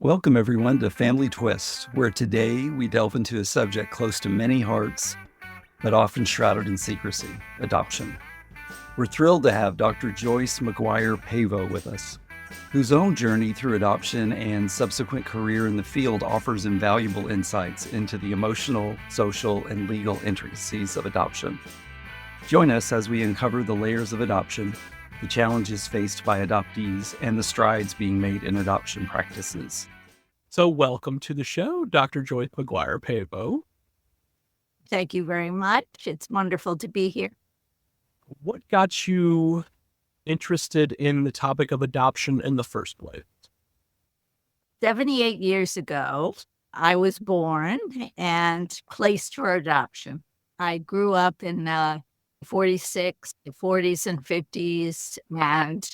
Welcome, everyone, to Family Twist, where today we delve into a subject close to many hearts, but often shrouded in secrecy: adoption. We're thrilled to have Dr. Joyce McGuire Pavo with us, whose own journey through adoption and subsequent career in the field offers invaluable insights into the emotional, social, and legal intricacies of adoption. Join us as we uncover the layers of adoption, the challenges faced by adoptees, and the strides being made in adoption practices. So welcome to the show, Dr. Joyce McGuire Pavo. Thank you very much. It's wonderful to be here. What got you interested in the topic of adoption in the first place? 78 years ago, I was born and placed for adoption. I grew up in 46, the 40s and 50s, and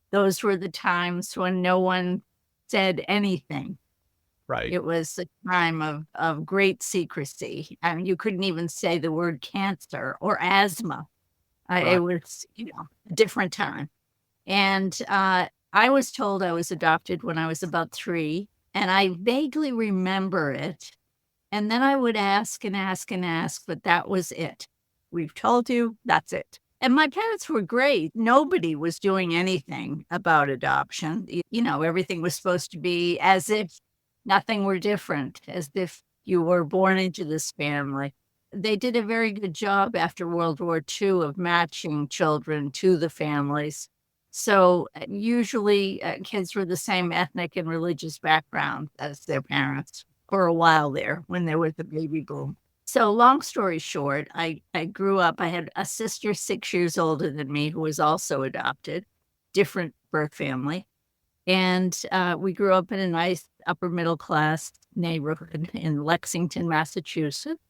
those were the times when no one said anything. Right. It was a time of great secrecy. I mean, you couldn't even say the word cancer or asthma. Right. It was, a different time. And I was told I was adopted when I was about 3, and I vaguely remember it. And then I would ask and ask and ask, but that was it. We've told you, that's it. And my parents were great. Nobody was doing anything about adoption. Everything was supposed to be as if nothing were different, as if you were born into this family. They did a very good job after World War II of matching children to the families. So usually kids were the same ethnic and religious background as their parents for a while there when there was the baby boom. So long story short, I grew up, I had a sister 6 years older than me who was also adopted, different birth family. And we grew up in a nice upper middle class neighborhood in Lexington, Massachusetts.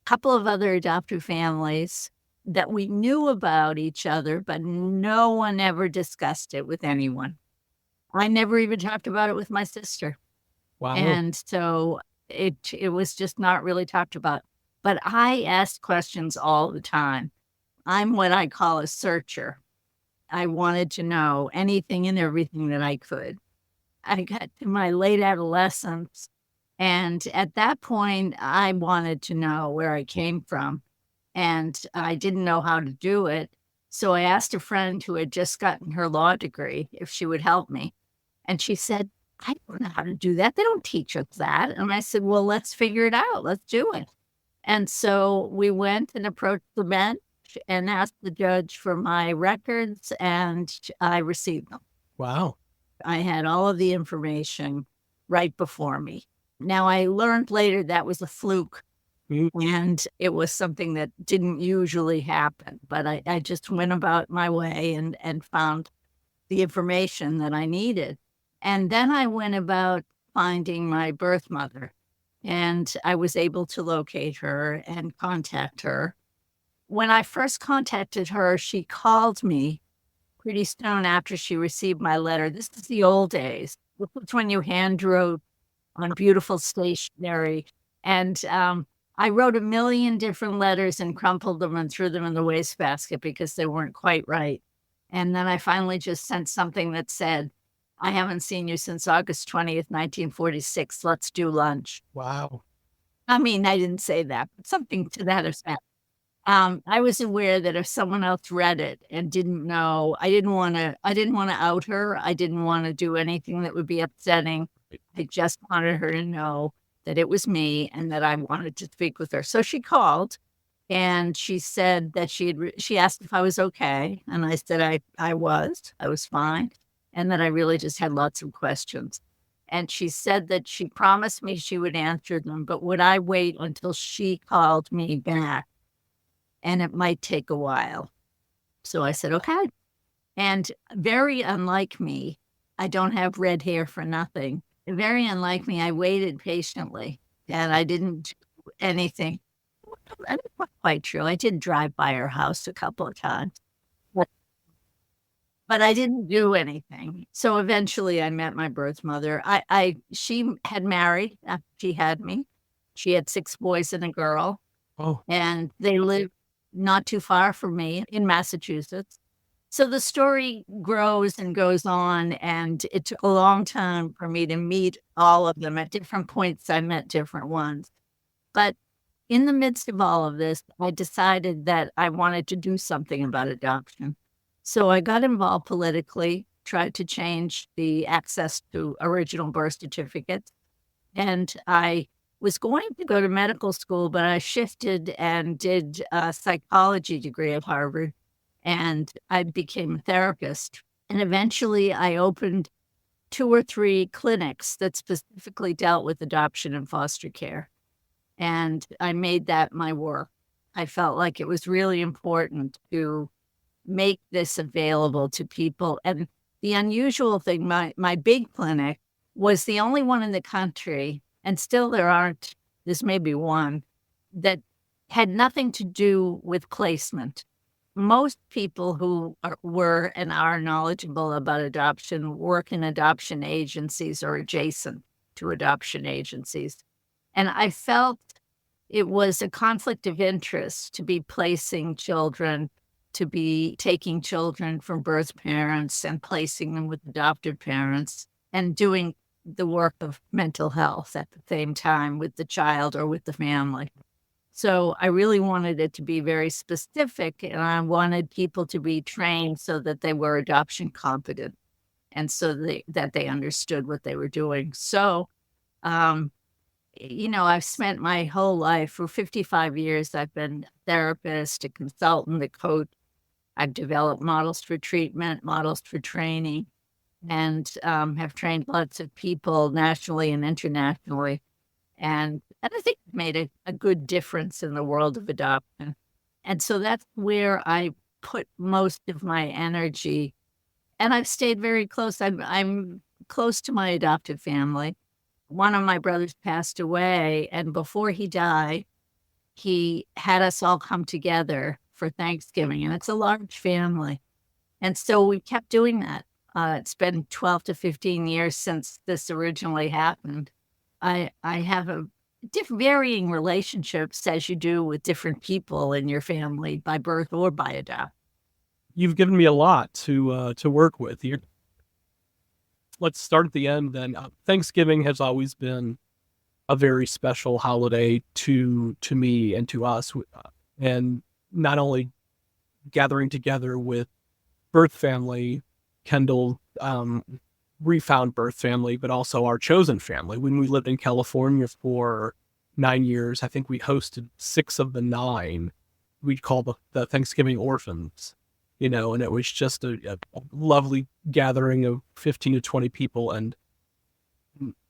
A couple of other adoptive families that we knew about each other, but no one ever discussed it with anyone. I never even talked about it with my sister. Wow. And so it was just not really talked about. But I asked questions all the time. I'm what I call a searcher. I wanted to know anything and everything that I could. I got to my late adolescence, and at that point, I wanted to know where I came from, and I didn't know how to do it. So I asked a friend who had just gotten her law degree if she would help me. And she said, I don't know how to do that. They don't teach us that. And I said, well, let's figure it out. Let's do it. And so we went and approached the bench and asked the judge for my records, and I received them. Wow. I had all of the information right before me. Now, I learned later that was a fluke, and it was something that didn't usually happen. But I just went about my way and found the information that I needed. And then I went about finding my birth mother, and I was able to locate her and contact her. When I first contacted her, she called me pretty soon after she received my letter. This is the old days. This was when you hand wrote on beautiful stationery. And I wrote a million different letters and crumpled them and threw them in the wastebasket because they weren't quite right. And then I finally just sent something that said, I haven't seen you since August 20th, 1946. Let's do lunch. Wow. I mean, I didn't say that, but something to that effect. I was aware that if someone else read it and didn't know, I didn't want to out her. I didn't want to do anything that would be upsetting. I just wanted her to know that it was me and that I wanted to speak with her. So she called, and she said that she asked if I was okay. And I said I was fine. And that I really just had lots of questions. And she said that she promised me she would answer them, but would I wait until she called me back? And it might take a while. So I said, okay. And very unlike me, I don't have red hair for nothing. Very unlike me, I waited patiently, and I didn't do anything. That's not quite true. I did drive by her house a couple of times, but I didn't do anything. So eventually I met my birth mother. She had married after she had me. She had 6 boys and a girl. Oh. And they lived not too far from me in Massachusetts. So the story grows and goes on, and it took a long time for me to meet all of them. At different points, I met different ones. But in the midst of all of this, I decided that I wanted to do something about adoption. So I got involved politically, tried to change the access to original birth certificates. And I was going to go to medical school, but I shifted and did a psychology degree at Harvard, and I became a therapist. And eventually I opened 2 or 3 clinics that specifically dealt with adoption and foster care. And I made that my work. I felt like it was really important to make this available to people. And the unusual thing, my big clinic was the only one in the country, and still there's maybe one, that had nothing to do with placement. Most people who were and are knowledgeable about adoption work in adoption agencies or adjacent to adoption agencies. And I felt it was a conflict of interest to be placing children, to be taking children from birth parents and placing them with adoptive parents and doing the work of mental health at the same time with the child or with the family. So I really wanted it to be very specific, and I wanted people to be trained so that they were adoption competent and so that they understood what they were doing. So, I've spent my whole life, for 55 years, I've been a therapist, a consultant, a coach. I've developed models for treatment, models for training, and have trained lots of people nationally and internationally. And I think it made a good difference in the world of adoption. And so that's where I put most of my energy. And I've stayed very close. I'm close to my adoptive family. One of my brothers passed away, and before he died, he had us all come together for Thanksgiving, and it's a large family. And so we kept doing that. It's been 12 to 15 years since this originally happened. I have varying relationships, as you do with different people in your family by birth or by adoption. You've given me a lot to work with. Let's start at the end then. Thanksgiving has always been a very special holiday to me and to us. And not only gathering together with birth family, Kendall, refound birth family, but also our chosen family. When we lived in California for 9 years, I think we hosted 6 of the 9 we'd call the Thanksgiving orphans, and it was just a lovely gathering of 15 to 20 people. And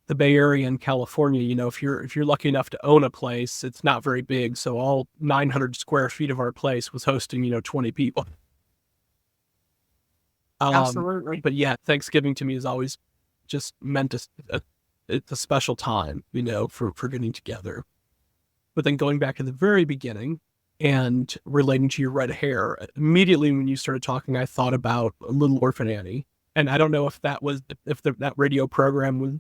the Bay Area in California, if you're lucky enough to own a place, it's not very big. So all 900 square feet of our place was hosting, 20 people. Absolutely. But yeah, Thanksgiving to me is always just meant it's a special time, for getting together. But then going back to the very beginning and relating to your red hair, immediately when you started talking, I thought about Little Orphan Annie. And I don't know if that radio program was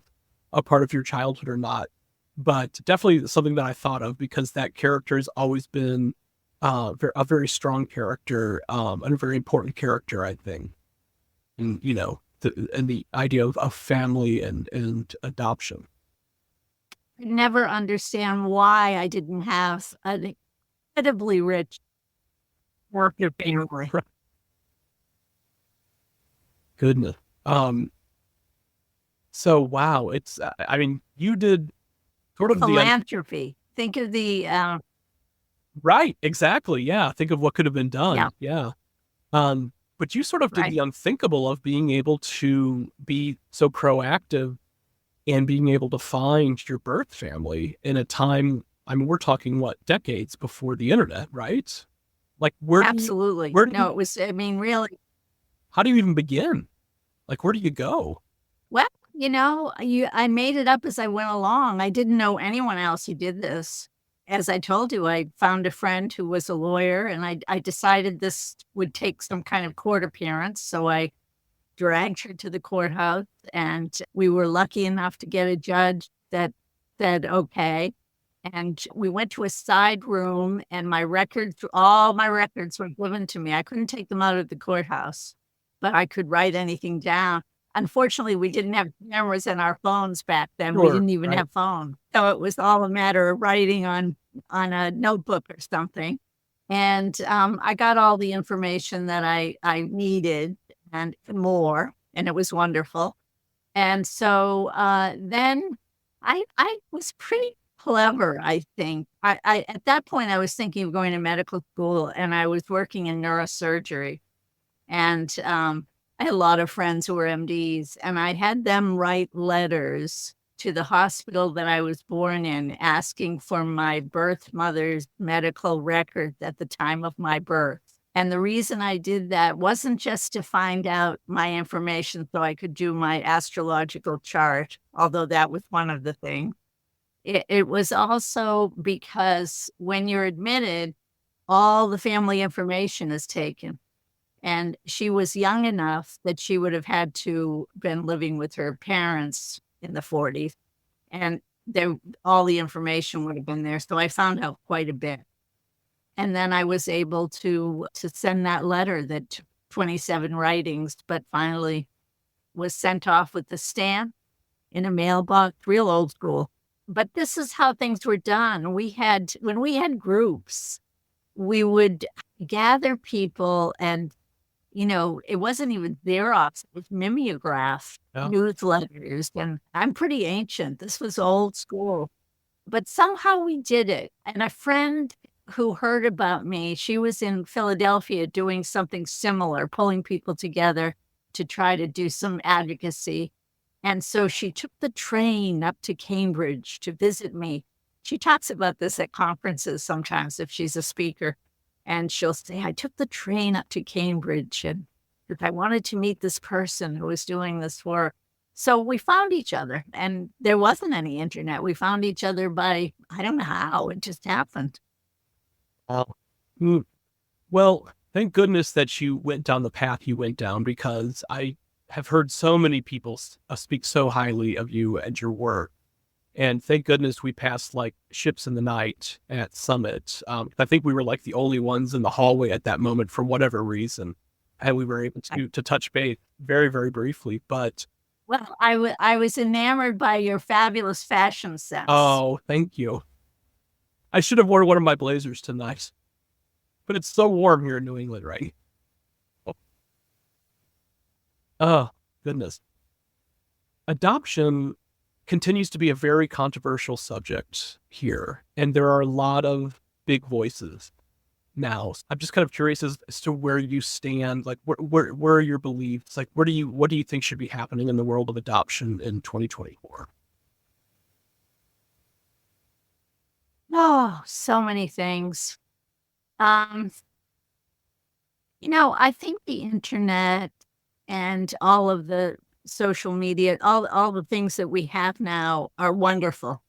a part of your childhood or not, but definitely something that I thought of because that character has always been a very strong character, and a very important character, I think. And, the idea of family and adoption. I never understand why I didn't have an incredibly rich work of family. Goodness. So, wow, it's, you did sort of philanthropy. Think of the, right, exactly. Yeah. Think of what could have been done. Yeah. But you sort of did the unthinkable of being able to be so proactive and being able to find your birth family in a time, we're talking decades before the internet, right? Like absolutely. It was, really. How do you even begin? Like, where do you go? Well, I made it up as I went along. I didn't know anyone else who did this. As I told you, I found a friend who was a lawyer, and I decided this would take some kind of court appearance. So I dragged her to the courthouse, and we were lucky enough to get a judge that said, okay. And we went to a side room, and all my records were given to me. I couldn't take them out of the courthouse, but I could write anything down. Unfortunately, we didn't have cameras in our phones back then. We Sure, didn't even right. have phones. So it was all a matter of writing on a notebook or something. And I got all the information that I needed and more, and it was wonderful. And so then I was pretty clever, I think. I at that point, I was thinking of going to medical school, and I was working in neurosurgery. And I had a lot of friends who were MDs, and I had them write letters to the hospital that I was born in, asking for my birth mother's medical records at the time of my birth. And the reason I did that wasn't just to find out my information so I could do my astrological chart, although that was one of the things. It was also because when you're admitted, all the family information is taken. And she was young enough that she would have had to been living with her parents in the 40s, and all the information would have been there. So I found out quite a bit. And then I was able to send that letter that took 27 writings, but finally was sent off with the stamp in a mailbox, real old school. But this is how things were done. When we had groups, we would gather people, and it wasn't even Xerox, it was mimeograph Yeah. newsletters. And I'm pretty ancient. This was old school. But somehow we did it. And a friend who heard about me, she was in Philadelphia doing something similar, pulling people together to try to do some advocacy. And so she took the train up to Cambridge to visit me. She talks about this at conferences sometimes if she's a speaker. And she'll say, I took the train up to Cambridge, and I wanted to meet this person who was doing this work. So we found each other, and there wasn't any internet. We found each other by, I don't know how, it just happened. Well, thank goodness that you went down the path you went down, because I have heard so many people speak so highly of you and your work. And thank goodness we passed like ships in the night at Summit. I think we were like the only ones in the hallway at that moment for whatever reason. And we were able to touch base very, very briefly. But Well, I was enamored by your fabulous fashion sense. oh, thank you. I should have worn one of my blazers tonight. But it's so warm here in New England, right? Oh, goodness. Adoption continues to be a very controversial subject here, and there are a lot of big voices now. I'm just kind of curious as to where you stand. Like, where are your beliefs? Like, what do you think should be happening in the world of adoption in 2024? Oh, so many things. I think the internet and all of the social media, all the things that we have now are wonderful.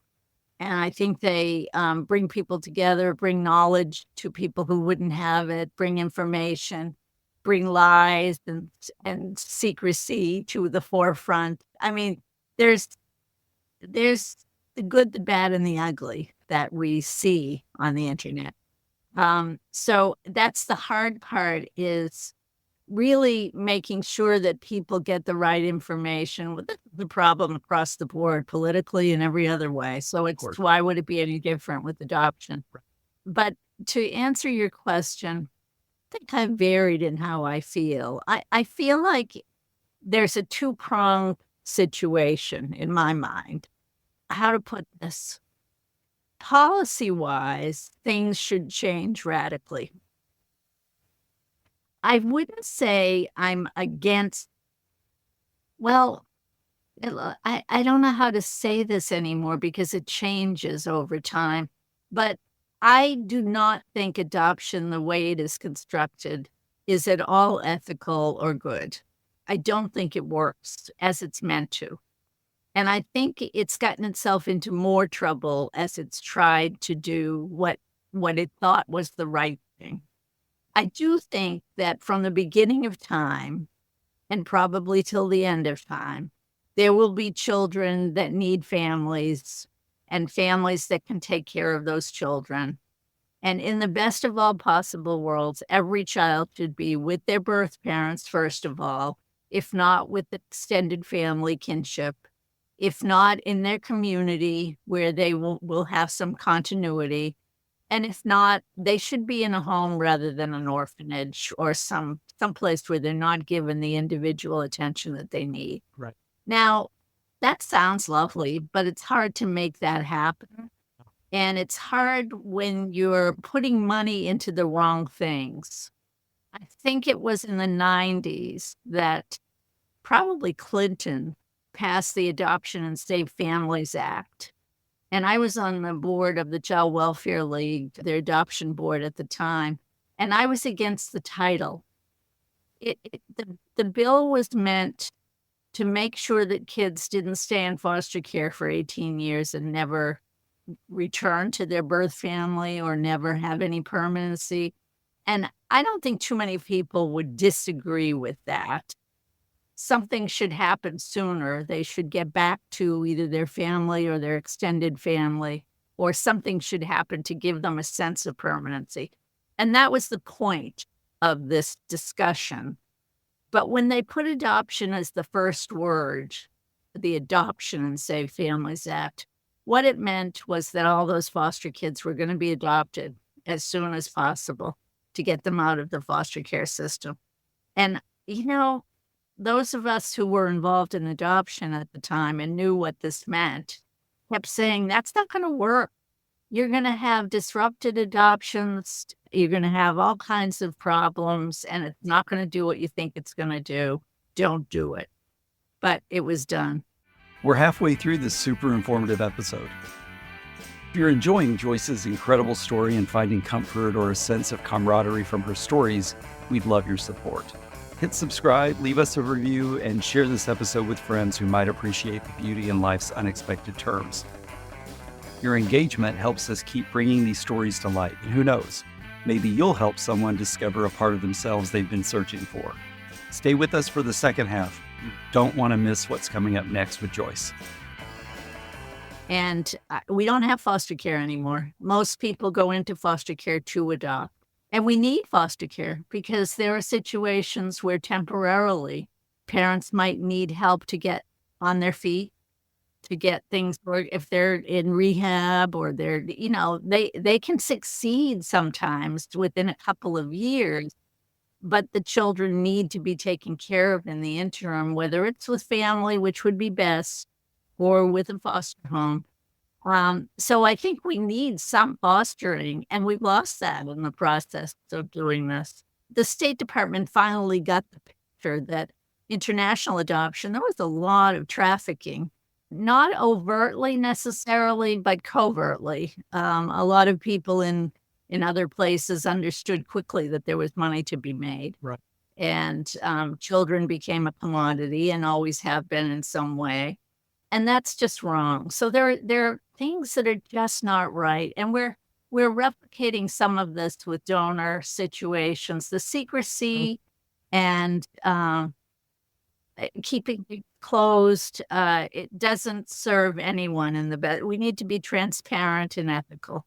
And I think they bring people together, bring knowledge to people who wouldn't have it, bring information, bring lies and secrecy to the forefront. I mean, there's the good, the bad, and the ugly that we see on the internet. So that's the hard part, is really making sure that people get the right information. Well, that's the problem across the board, politically and every other way. So course. why would it be any different with adoption? But to answer your question, I think I'm varied in how I feel. I feel like there's a two-pronged situation in my mind. How to put this? Policy-wise, things should change radically. I wouldn't say I'm against, well, I don't know how to say this anymore because it changes over time, but I do not think adoption, the way it is constructed, is at all ethical or good. I don't think it works as it's meant to. And I think it's gotten itself into more trouble as it's tried to do what it thought was the right thing. I do think that from the beginning of time, and probably till the end of time, there will be children that need families and families that can take care of those children. And in the best of all possible worlds, every child should be with their birth parents, first of all, if not with extended family kinship, if not in their community where they will have some continuity. And if not, they should be in a home rather than an orphanage or some place where they're not given the individual attention that they need. Right. Now, that sounds lovely, but it's hard to make that happen. And it's hard when you're putting money into the wrong things. I think it was in the 90s that probably Clinton passed the Adoption and Save Families Act. And I was on the board of the Child Welfare League, their adoption board at the time, and I was against the title. The bill was meant to make sure that kids didn't stay in foster care for 18 years and never return to their birth family or never have any permanency. And I don't think too many people would disagree with that. Something should happen sooner. They should get back to either their family or their extended family, or something should happen to give them a sense of permanency. And that was the point of this discussion. But when they put adoption as the first word, the Adoption and Save Families Act, what it meant was that all those foster kids were going to be adopted as soon as possible to get them out of the foster care system. And, those of us who were involved in adoption at the time and knew what this meant kept saying, that's not going to work. You're going to have disrupted adoptions. You're going to have all kinds of problems, and it's not going to do what you think it's going to do. Don't do it. But it was done. We're halfway through this super informative episode. If you're enjoying Joyce's incredible story and finding comfort or a sense of camaraderie from her stories, we'd love your support. Hit subscribe, leave us a review, and share this episode with friends who might appreciate the beauty in life's unexpected terms. Your engagement helps us keep bringing these stories to light, and who knows, maybe you'll help someone discover a part of themselves they've been searching for. Stay with us for the second half. You don't want to miss what's coming up next with Joyce. And we don't have foster care anymore. Most people go into foster care to adopt. And we need foster care because there are situations where temporarily parents might need help to get on their feet, to get things, or if they're in rehab or they can succeed sometimes within a couple of years, but the children need to be taken care of in the interim, whether it's with family, which would be best, or with a foster home. So I think we need some fostering, and we've lost that in the process of doing this. The State Department finally got the picture that international adoption, there was a lot of trafficking, not overtly necessarily, but covertly. A lot of people in other places understood quickly that there was money to be made. Right. And children became a commodity and always have been in some way. And that's just wrong. So there are things that are just not right. And we're replicating some of this with donor situations. The secrecy and keeping it closed, it doesn't serve anyone in the best. We need to be transparent and ethical.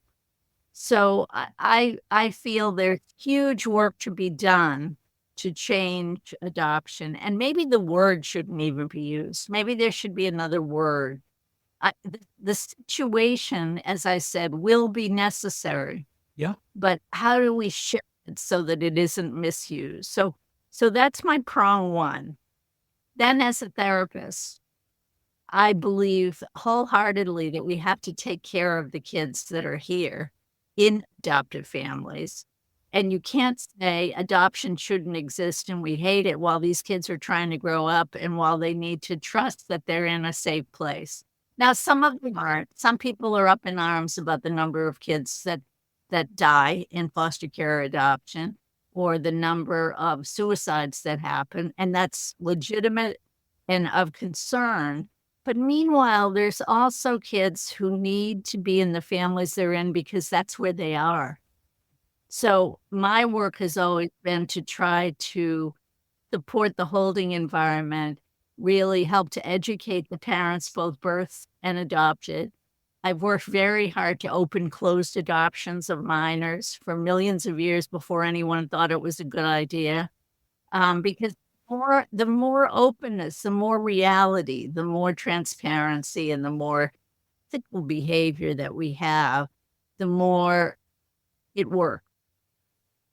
So I feel there's huge work to be done to change adoption. And maybe the word shouldn't even be used. Maybe there should be another word. The situation, as I said, will be necessary. Yeah. But how do we shift it so that it isn't misused? So that's my prong one. Then as a therapist, I believe wholeheartedly that we have to take care of the kids that are here in adoptive families. And you can't say adoption shouldn't exist and we hate it while these kids are trying to grow up and while they need to trust that they're in a safe place. Now, some of them aren't. Some people are up in arms about the number of kids that die in foster care or adoption, or the number of suicides that happen. And that's legitimate and of concern. But meanwhile, there's also kids who need to be in the families they're in because that's where they are. So my work has always been to try to support the holding environment, really help to educate the parents, both birth and adopted, I've worked very hard to open closed adoptions of minors for millions of years before anyone thought it was a good idea. Because the more openness, the more reality, the more transparency, and the more ethical behavior that we have, the more it works.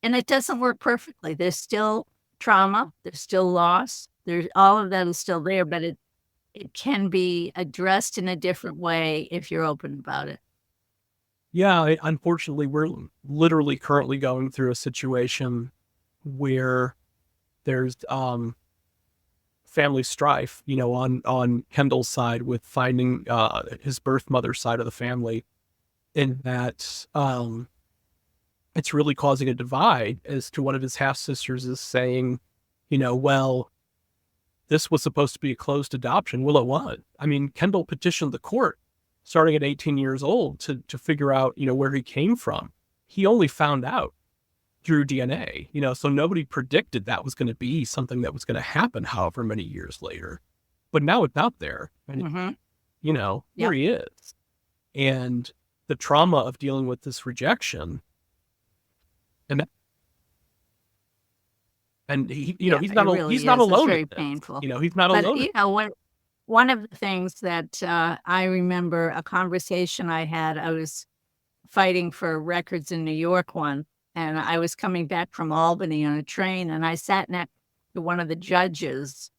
And it doesn't work perfectly. There's still trauma, there's still loss, there's all of that is still there, but it can be addressed in a different way if you're open about it. Yeah, unfortunately, we're literally currently going through a situation where there's family strife, on Kendall's side with finding his birth mother's side of the family, and that it's really causing a divide as to one of his half sisters is saying, well, this was supposed to be a closed adoption. Well, it was. I mean, Kendall petitioned the court starting at 18 years old to figure out, where he came from. He only found out through DNA, so nobody predicted that was going to be something that was going to happen however many years later. But now it's out there, and, here he is. And the trauma of dealing with this rejection, and he, he's not really he's not alone. It's very in this. painful. He's not alone. But one of the things that I remember a conversation I had, I was fighting for records in New York once, and I was coming back from Albany on a train, and I sat next to one of the judges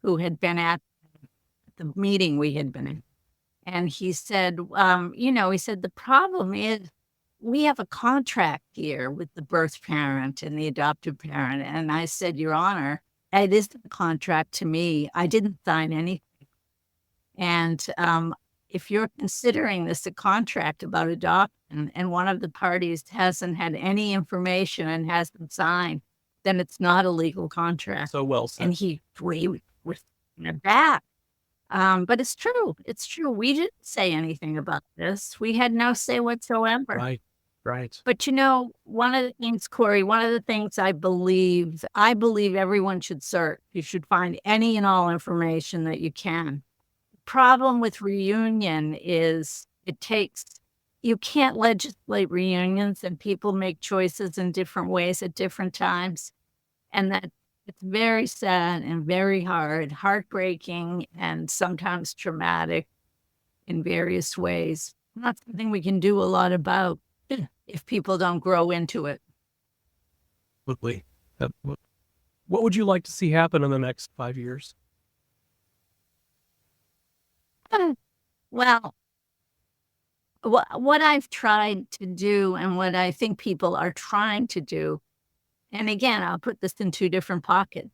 who had been at the meeting we had been in. And he said, he said, the problem is we have a contract here with the birth parent and the adoptive parent. And I said, Your Honor, it is a contract to me. I didn't sign anything. And if you're considering this a contract about adoption and one of the parties hasn't had any information and hasn't signed, then it's not a legal contract. So well said. And he was back. But it's true. It's true. We didn't say anything about this. We had no say whatsoever. Right. But one of the things, Corey, I believe everyone should search. You should find any and all information that you can. Problem with reunion is you can't legislate reunions, and people make choices in different ways at different times. And that it's very sad and very hard, heartbreaking, and sometimes traumatic in various ways. Not something we can do a lot about if people don't grow into it. Absolutely. What would you like to see happen in the next 5 years? Well, what I've tried to do and what I think people are trying to do, and again, I'll put this in two different pockets.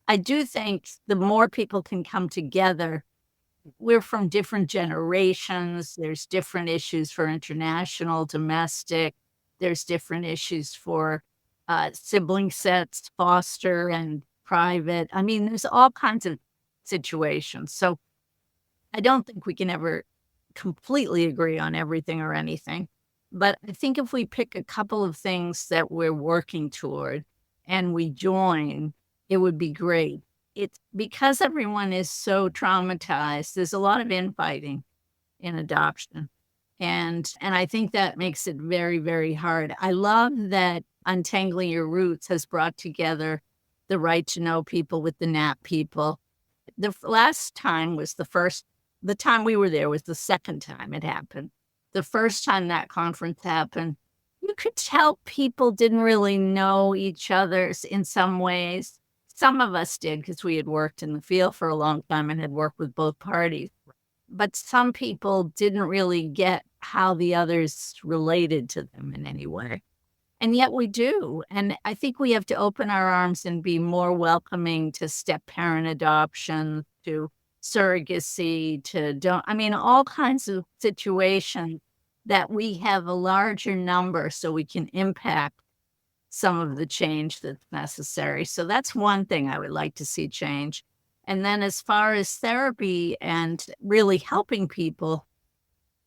I do think the more people can come together, we're from different generations. There's different issues for international, domestic. There's different issues for sibling sets, foster and private. I mean, there's all kinds of situations. So I don't think we can ever completely agree on everything or anything. But I think if we pick a couple of things that we're working toward and we join, it would be great. It's because everyone is so traumatized. There's a lot of infighting in adoption. And I think that makes it very, very hard. I love that Untangling Your Roots has brought together the Right to Know people with the NAP people. The last time was the time we were there was the second time it happened. The first time that conference happened, you could tell people didn't really know each other in some ways. Some of us did because we had worked in the field for a long time and had worked with both parties. But some people didn't really get how the others related to them in any way. And yet we do. And I think we have to open our arms and be more welcoming to step-parent adoption, to surrogacy, all kinds of situations that we have a larger number so we can impact some of the change that's necessary. So that's one thing I would like to see change. And then as far as therapy and really helping people,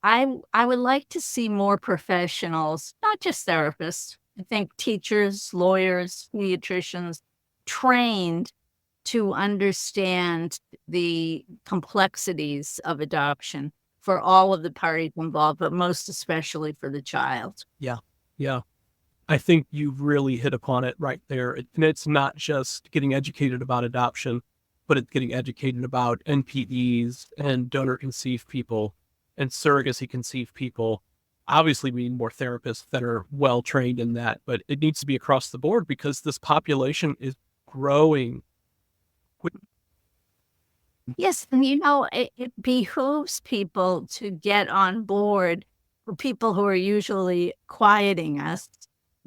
I would like to see more professionals, not just therapists. I think teachers, lawyers, pediatricians, trained to understand the complexities of adoption for all of the parties involved, but most especially for the child. Yeah. Yeah. I think you've really hit upon it right there. And it's not just getting educated about adoption, but it's getting educated about NPEs and donor conceived people and surrogacy conceived people. Obviously, we need more therapists that are well trained in that, but it needs to be across the board because this population is growing. Yes, and it behooves people to get on board for people who are usually quieting us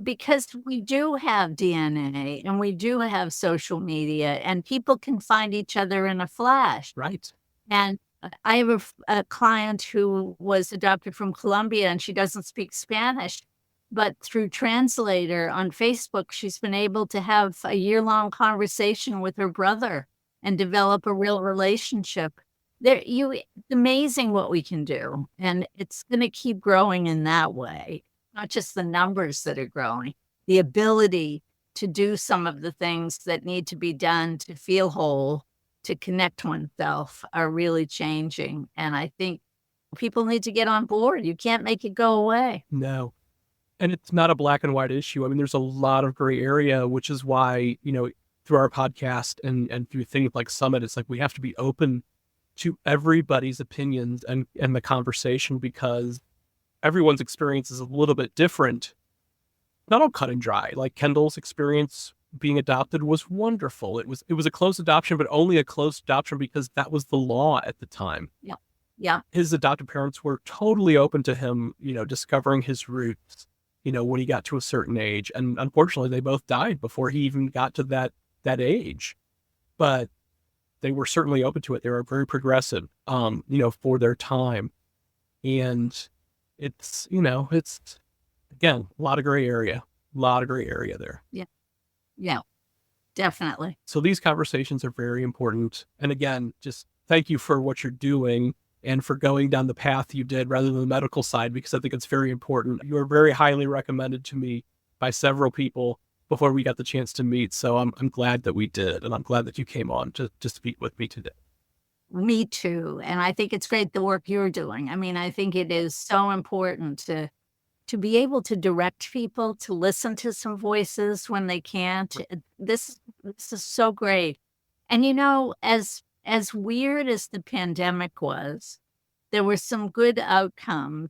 because we do have DNA and we do have social media and people can find each other in a flash. Right. And I have a client who was adopted from Colombia and she doesn't speak Spanish, but through Translator on Facebook, she's been able to have a year-long conversation with her brother and develop a real relationship. It's amazing what we can do, and it's going to keep growing in that way. Not just the numbers that are growing, the ability to do some of the things that need to be done to feel whole, to connect oneself are really changing. And I think people need to get on board. You can't make it go away. No. And it's not a black and white issue. I mean, there's a lot of gray area, which is why, through our podcast and through things like Summit, it's like we have to be open to everybody's opinions and the conversation because everyone's experience is a little bit different. Not all cut and dry. Like Kendall's experience being adopted was wonderful. It was a close adoption, but only a close adoption because that was the law at the time. Yeah. Yeah. His adoptive parents were totally open to him, discovering his roots, when he got to a certain age. And unfortunately, they both died before he even got to that age. But they were certainly open to it. They were very progressive, for their time. And it's again, a lot of gray area there. Yeah. Yeah, definitely. So these conversations are very important. And again, just thank you for what you're doing and for going down the path you did rather than the medical side, because I think it's very important. You were very highly recommended to me by several people before we got the chance to meet. So I'm glad that we did. And I'm glad that you came on to speak with me today. Me too. And I think it's great the work you're doing. I mean, I think it is so important to be able to direct people to listen to some voices when they can't. This is so great. And as weird as the pandemic was, there were some good outcomes.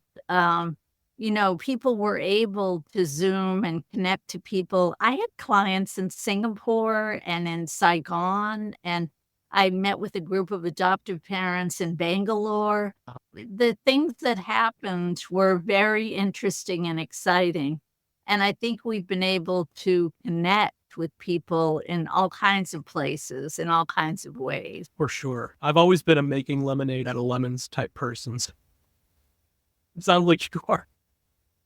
People were able to Zoom and connect to people. I had clients in Singapore and in Saigon, and I met with a group of adoptive parents in Bangalore. The things that happened were very interesting and exciting. And I think we've been able to connect with people in all kinds of places, in all kinds of ways. For sure. I've always been a making lemonade out of lemons type person. It sounds like you are.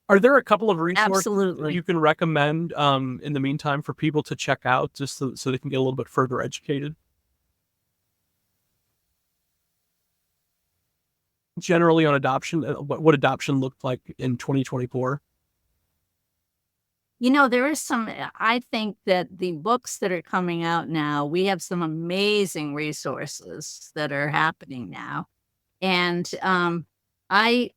Are there a couple of resources Absolutely. you can recommend in the meantime for people to check out just so they can get a little bit further educated? Generally on adoption, what adoption looked like in 2024? There is I think that the books that are coming out now, we have some amazing resources that are happening now. And I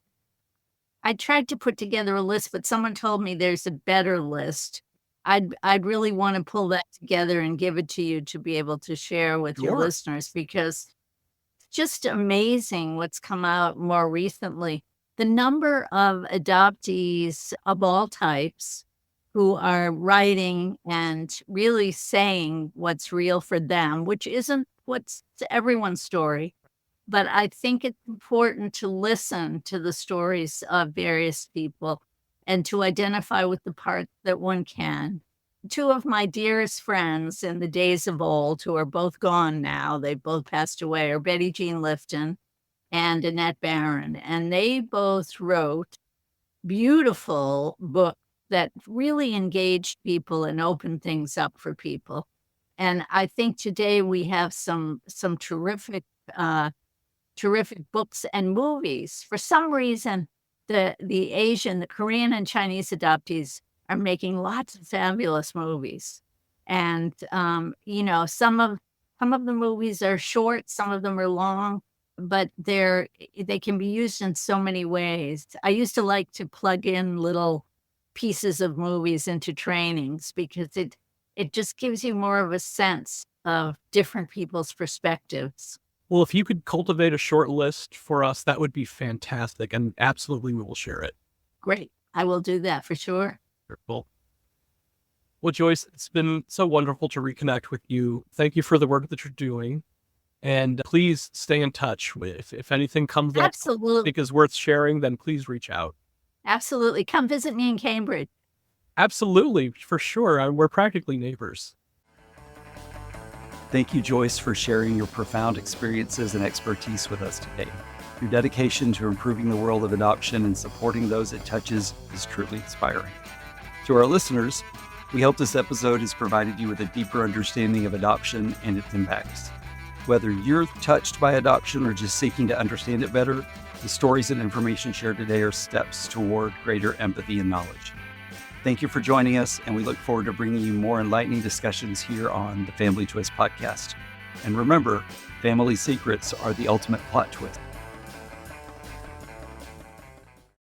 tried to put together a list, but someone told me there's a better list. I'd really want to pull that together and give it to you to be able to share with your Sure. listeners, because it's just amazing what's come out more recently. The number of adoptees of all types who are writing and really saying what's real for them, which isn't what's everyone's story. But I think it's important to listen to the stories of various people and to identify with the parts that one can. Two of my dearest friends in the days of old, who are both gone now, they both passed away, are Betty Jean Lifton and Annette Barron. And they both wrote beautiful books that really engaged people and opened things up for people. And I think today we have some terrific books and movies. For some reason, the Korean and Chinese adoptees are making lots of fabulous movies. And some of the movies are short, some of them are long, but they can be used in so many ways. I used to like to plug in little pieces of movies into trainings because it just gives you more of a sense of different people's perspectives. Well, if you could cultivate a short list for us, that would be fantastic. And absolutely, we will share it. Great. I will do that for sure. Wonderful. Well, Joyce, it's been so wonderful to reconnect with you. Thank you for the work that you're doing. And please stay in touch. If anything comes up Absolutely. think is worth sharing, then please reach out. Absolutely. Come visit me in Cambridge. Absolutely, for sure. We're practically neighbors. Thank you, Joyce, for sharing your profound experiences and expertise with us today. Your dedication to improving the world of adoption and supporting those it touches is truly inspiring. To our listeners, we hope this episode has provided you with a deeper understanding of adoption and its impacts. Whether you're touched by adoption or just seeking to understand it better, the stories and information shared today are steps toward greater empathy and knowledge. Thank you for joining us, and we look forward to bringing you more enlightening discussions here on the Family Twist podcast. And remember, family secrets are the ultimate plot twist.